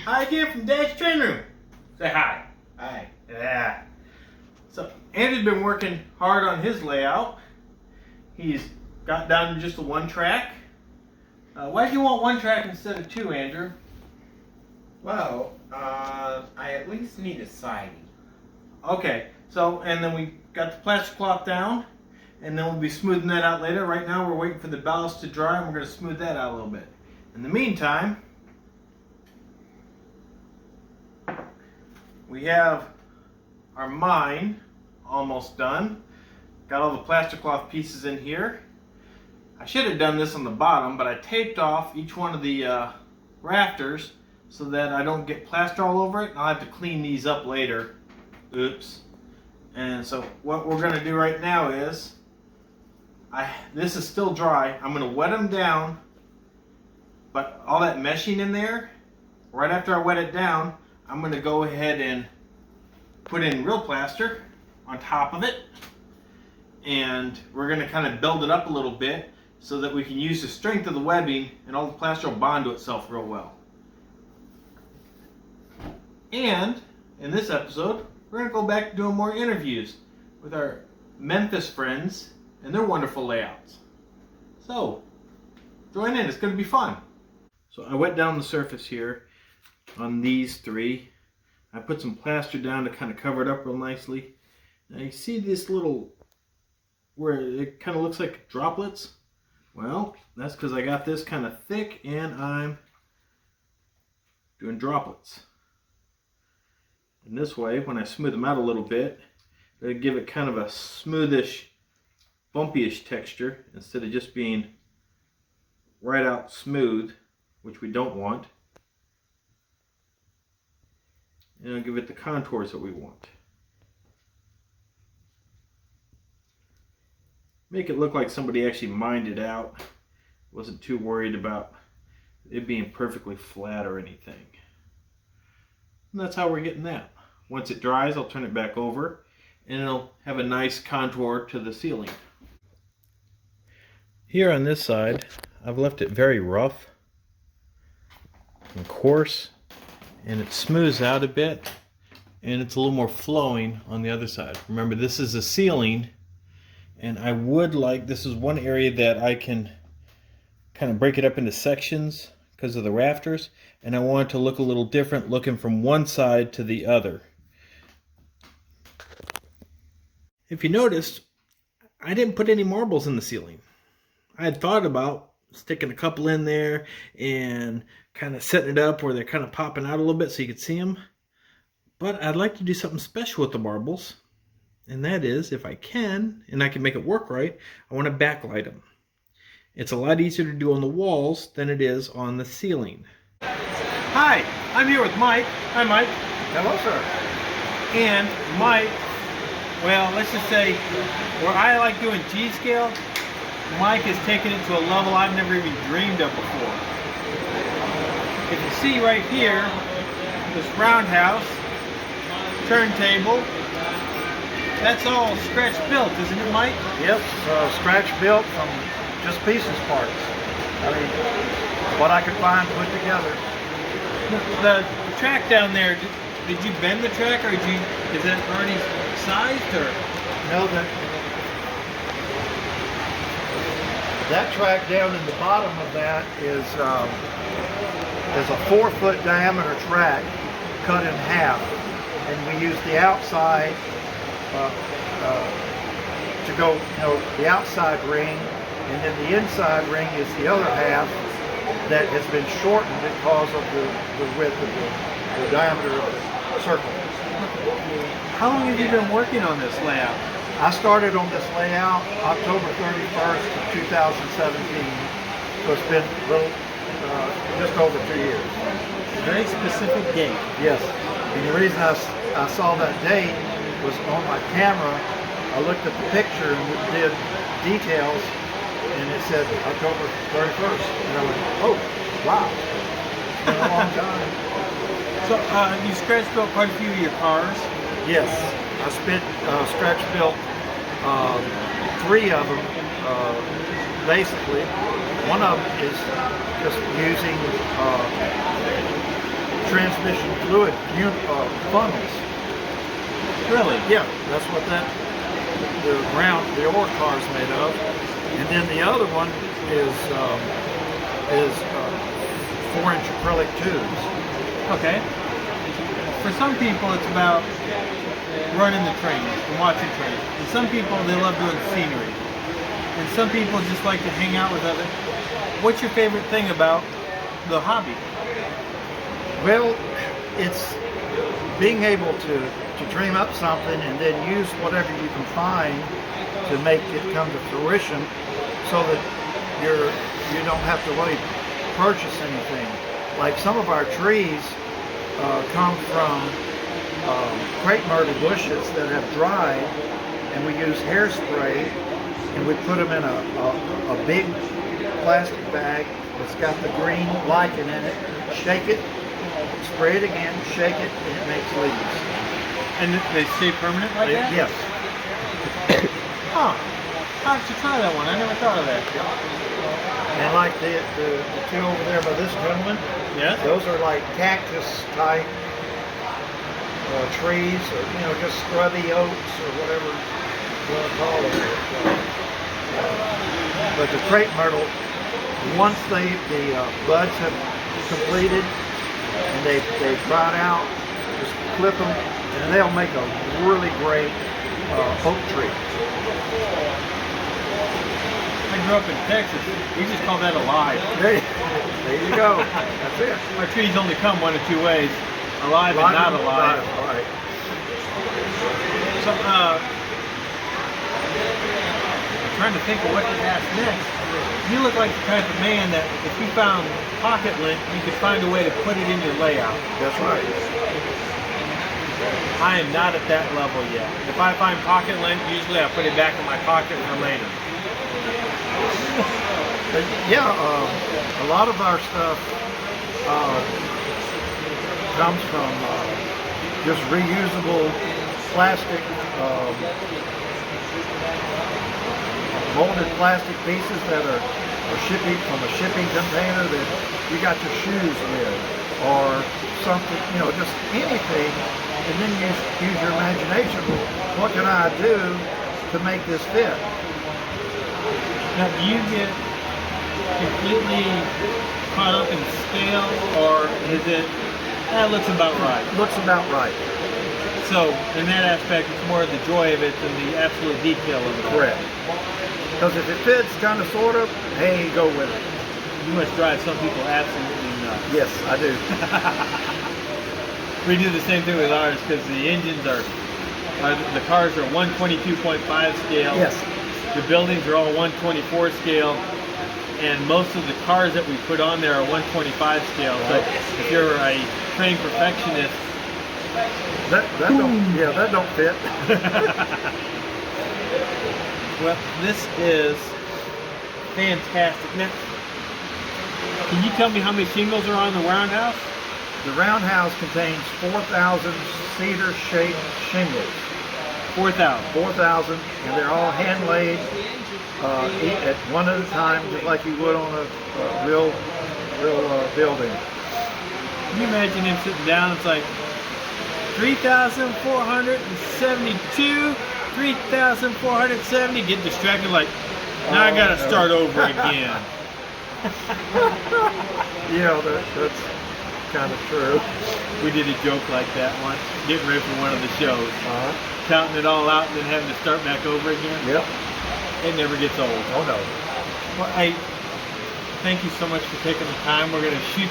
Hi again from Dad's Train Room. Say hi. Hi. Yeah. So Andy's been working hard on his layout. He's got down to just a one track. Why do you want one track instead of two, Andrew? Well, I at least need a siding. Okay. So, and then we got the plastic cloth down, and then we'll be smoothing that out later. Right now we're waiting for the ballast to dry, and we're going to smooth that out a little bit. In the meantime, we have our mine almost done. Got all the plastic cloth pieces in here. I should have done this on the bottom, but I taped off each one of the rafters so that I don't get plaster all over it. I'll have to clean these up later. Oops. And so what we're going to do right now is, this is still dry. I'm going to wet them down, but all that meshing in there, right after I wet it down, I'm going to go ahead and put in real plaster on top of it, and we're going to kind of build it up a little bit so that we can use the strength of the webbing and all the plaster will bond to itself real well. And in this episode, we're going to go back to doing more interviews with our Memphis friends and their wonderful layouts. So, join in, it's going to be fun. So I wet down the surface here on these three. I put some plaster down to kind of cover it up real nicely. Now you see this little, where it kind of looks like droplets? Well, that's because I got this kind of thick and I'm doing droplets. And this way, when I smooth them out a little bit, it'll give it kind of a smoothish, bumpy-ish texture instead of just being right out smooth, which we don't want. And I'll give it the contours that we want. Make it look like somebody actually mined it out. Wasn't too worried about it being perfectly flat or anything. And that's how we're getting that. Once it dries, I'll turn it back over and it'll have a nice contour to the ceiling. Here on this side, I've left it very rough and coarse, and it smooths out a bit, and it's a little more flowing on the other side. Remember, this is a ceiling, and I would like, this is one area that I can kind of break it up into sections because of the rafters, and I want it to look a little different, looking from one side to the other. If you noticed, I didn't put any marbles in the ceiling. I had thought about sticking a couple in there and kind of setting it up where they're kind of popping out a little bit so you could see them. But I'd like to do something special with the marbles, and that is, if I can, and I can make it work right, I want to backlight them. It's a lot easier to do on the walls than it is on the ceiling. Hi, I'm here with Mike. Hi, Mike. Hello, sir. And Mike, well, let's just say, where I like doing G-scale, Mike has taken it to a level I've never even dreamed of before. If you see right here, this roundhouse, turntable, that's all scratch built, isn't it, Mike? Yep, scratch built from just pieces parts. I mean, what I could find put together. The track down there, did you bend the track, or is it already sized, or? No, that track down in the bottom of that is a 4-foot diameter track cut in half, and we use the outside to go, the outside ring, and then the inside ring is the other half that has been shortened because of the width of the diameter of the circle. How long have you been working on this layout? I started on this layout October 31st of 2017, so it's been a little, just over 2 years. Very specific date. Yes, and the reason I saw that date was on my camera. I looked at the picture and did details, and it said October 31st, and I went, oh, wow, it's been a long time. So you scratch built quite a few of your cars? Yes, I scratch built 3 of them, basically. One of them is just using transmission fluid funnels. Really? Yeah, that's what the ore car is made of. And then the other one is 4-inch acrylic tubes. Okay. For some people, it's about running the trains and watching trains. And some people, they love doing scenery. And some people just like to hang out with other. What's your favorite thing about the hobby? Well, it's being able to dream up something and then use whatever you can find to make it come to fruition, so that you don't have to really purchase anything. Like some of our trees come from crepe myrtle bushes that have dried, and we use hairspray, and we put them in a big plastic bag that's got the green lichen in it. Shake it, spray it again, shake it, and it makes leaves. And they stay permanent like that? Yes. Huh. I'll have to try that one. I never thought of that. And like the two over there by this gentleman, Yes? those are like cactus type trees, or just scrubby oaks or whatever you want to call them. But the crepe myrtle, once the buds have completed and they've dried out, just clip them and they'll make a really great oak tree. I grew up in Texas. We just call that alive. There you go. That's it. Our trees only come one of two ways. Alive and not alive. Right. So, I'm trying to think of what to ask next. You look like the type of man that if you found pocket lint, you could find a way to put it in your layout. That's right. I am not at that level yet. If I find pocket lint, usually I put it back in my pocket for later. But yeah, a lot of our stuff comes from just reusable plastic, molded plastic pieces that are shipping from a shipping container that you got your shoes with, or something, just anything, and then use your imagination. What can I do to make this fit? Now, do you get completely caught up in scale, or is it, that looks about right? Looks about right. So, in that aspect, it's more of the joy of it than the absolute detail of it. Correct. Because if it fits, kind of, sort of, hey, go with it. You must drive some people absolutely nuts. Yes, I do. We do the same thing with ours because the engines the cars are 122.5 scale. Yes. The buildings are all 124 scale, and most of the cars that we put on there are 125 scale. Right. So if you're a trained perfectionist, that don't fit. well, this is fantastic. Now, can you tell me how many shingles are on the roundhouse? The roundhouse contains 4,000 cedar-shaped shingles. 4,000. 4,000, and they're all hand laid at one at a time, just like you would on a real building. Can you imagine him sitting down? It's like 3,472, 3,470. Get distracted, like now I gotta start over again. That's kind of true. We did a joke like that once, getting ready for one of the shows. Uh-huh. Counting it all out and then having to start back over again. Yep. It never gets old. Oh no. Well, I thank you so much for taking the time. We're going to shoot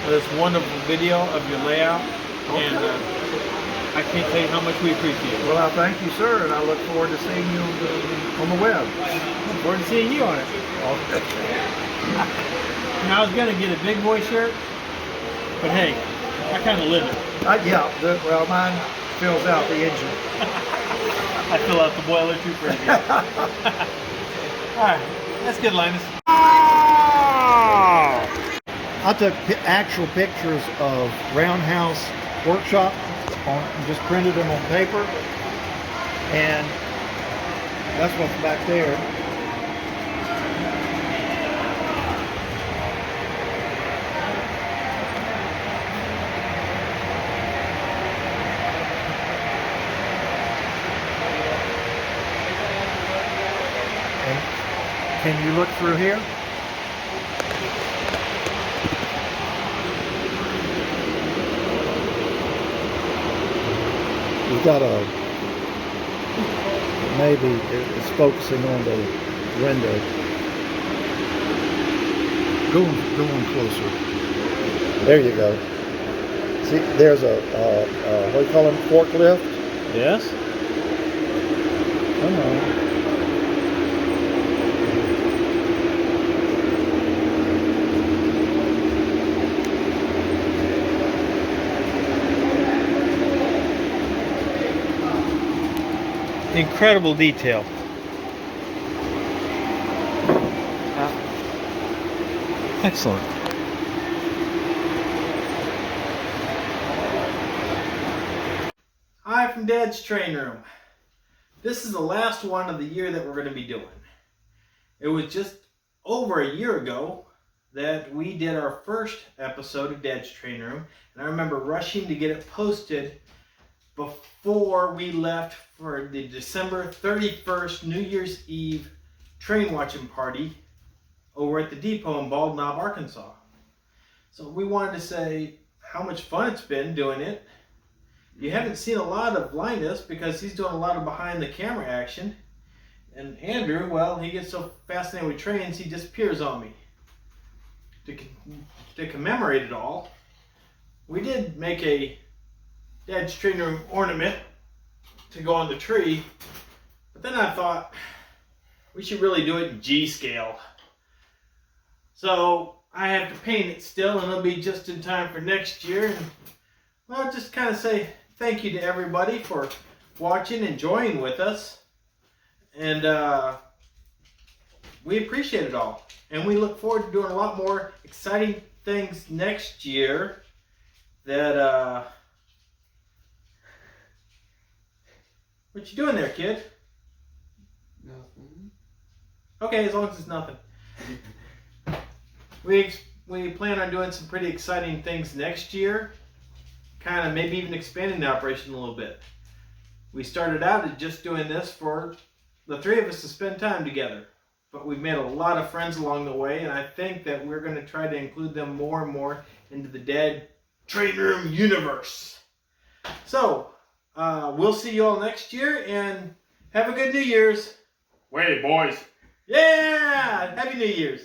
this wonderful video of your layout, and I can't tell you how much we appreciate it. Well, I thank you, sir, and I look forward to seeing you on the web. Look forward to seeing you on it. Okay. Now, I was going to get a big boy shirt, but hey, I kind of live it. Mine fills out the engine. I fill out the boiler too pretty good. All right, that's good, Linus. I took actual pictures of Roundhouse Workshop, just printed them on paper, and that's what's back there. Can you look through here? We've got a, maybe it's focusing on the window. Go on closer. There you go. See, there's a what do you call them, forklift? Yes. Come on. Incredible detail. Excellent. Hi from Dad's Train Room. This is the last one of the year that we're going to be doing. It was just over a year ago that we did our first episode of Dad's Train Room, and I remember rushing to get it posted before we left for the December 31st New Year's Eve train watching party over at the depot in Bald Knob, Arkansas. So we wanted to say how much fun it's been doing it. You haven't seen a lot of Linus because he's doing a lot of behind the camera action. And Andrew, well, he gets so fascinated with trains, he disappears on me. To commemorate it all, we did make a Dad's Train Room ornament to go on the tree, but then I thought we should really do it in G scale. So I have to paint it still, and it'll be just in time for next year. And well, just kind of say thank you to everybody for watching and joining with us, and we appreciate it all. And we look forward to doing a lot more exciting things next year that what you doing there, kid? Nothing. Okay, as long as it's nothing. We plan on doing some pretty exciting things next year. Kind of maybe even expanding the operation a little bit. We started out at just doing this for the three of us to spend time together. But we've made a lot of friends along the way, and I think that we're going to try to include them more and more into the Dad Train Room universe. So, we'll see you all next year, and have a good New Year's. Wait, boys. Yeah! Happy New Year's.